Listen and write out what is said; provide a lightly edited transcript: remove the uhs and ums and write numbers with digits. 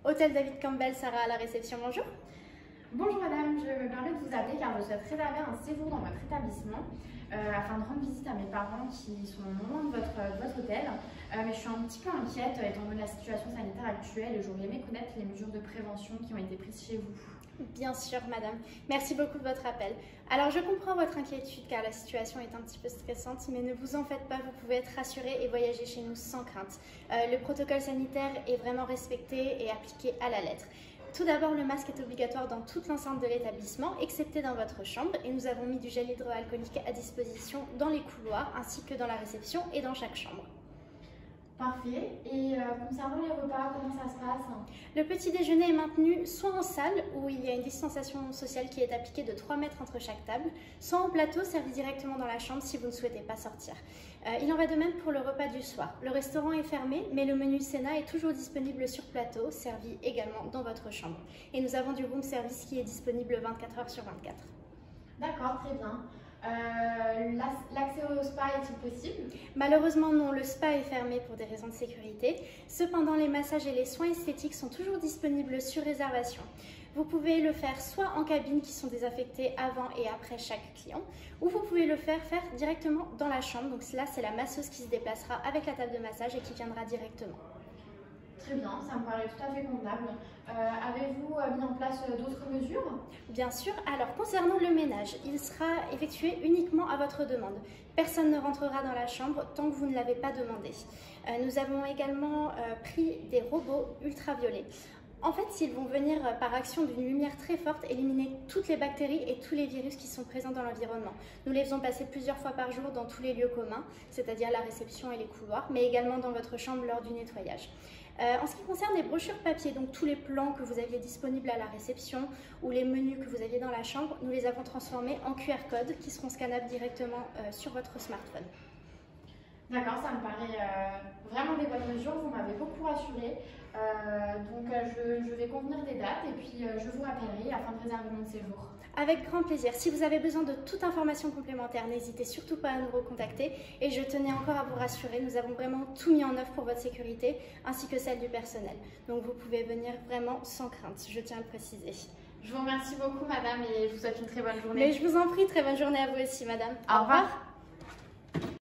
Hôtel David Campbell, Sarah à la réception, bonjour. Bonjour madame, je me permets de vous appeler car je souhaite réserver un séjour dans votre établissement afin de rendre visite à mes parents qui sont non loin de votre hôtel. Mais je suis un petit peu inquiète étant donné la situation sanitaire actuelle et j'aurais aimé connaître les mesures de prévention qui ont été prises chez vous. Bien sûr madame, merci beaucoup de votre appel. Alors je comprends votre inquiétude car la situation est un petit peu stressante, mais ne vous en faites pas, vous pouvez être rassuré et voyager chez nous sans crainte. Le protocole sanitaire est vraiment respecté et appliqué à la lettre. Tout d'abord, le masque est obligatoire dans toute l'enceinte de l'établissement, excepté dans votre chambre, et nous avons mis du gel hydroalcoolique à disposition dans les couloirs, ainsi que dans la réception et dans chaque chambre. Parfait. Et concernant les repas, comment ça se passe? Le petit déjeuner est maintenu soit en salle, où il y a une distanciation sociale qui est appliquée de 3 mètres entre chaque table, soit en plateau servi directement dans la chambre si vous ne souhaitez pas sortir. Il en va de même pour le repas du soir. Le restaurant est fermé, mais le menu Sénat est toujours disponible sur plateau, servi également dans votre chambre. Et nous avons du room service qui est disponible 24 heures sur 24. D'accord, très bien. L'accès au spa est-il possible? Malheureusement non, le spa est fermé pour des raisons de sécurité. Cependant, les massages et les soins esthétiques sont toujours disponibles sur réservation. Vous pouvez le faire soit en cabine qui sont désinfectées avant et après chaque client, ou vous pouvez le faire directement dans la chambre. Donc là, c'est la masseuse qui se déplacera avec la table de massage et qui viendra directement. Très bien, ça me paraît tout à fait convenable. Avez-vous mis en place d'autres mesures? Bien sûr. Alors, concernant le ménage, il sera effectué uniquement à votre demande. Personne ne rentrera dans la chambre tant que vous ne l'avez pas demandé. Nous avons également pris des robots ultraviolets. En fait, ils vont venir par action d'une lumière très forte éliminer toutes les bactéries et tous les virus qui sont présents dans l'environnement. Nous les faisons passer plusieurs fois par jour dans tous les lieux communs, c'est-à-dire la réception et les couloirs, mais également dans votre chambre lors du nettoyage. En ce qui concerne les brochures papier, donc tous les plans que vous aviez disponibles à la réception ou les menus que vous aviez dans la chambre, nous les avons transformés en QR codes qui seront scannables directement sur votre smartphone. D'accord, ça me paraît vraiment des bonnes mesures, vous m'avez beaucoup rassurée. Je vais convenir des dates et puis je vous rappellerai afin de réserver mon séjour. Avec grand plaisir. Si vous avez besoin de toute information complémentaire, n'hésitez surtout pas à nous recontacter. Et je tenais encore à vous rassurer, nous avons vraiment tout mis en œuvre pour votre sécurité ainsi que celle du personnel. Donc vous pouvez venir vraiment sans crainte, je tiens à le préciser. Je vous remercie beaucoup madame et je vous souhaite une très bonne journée. Mais je vous en prie, très bonne journée à vous aussi madame. Au revoir.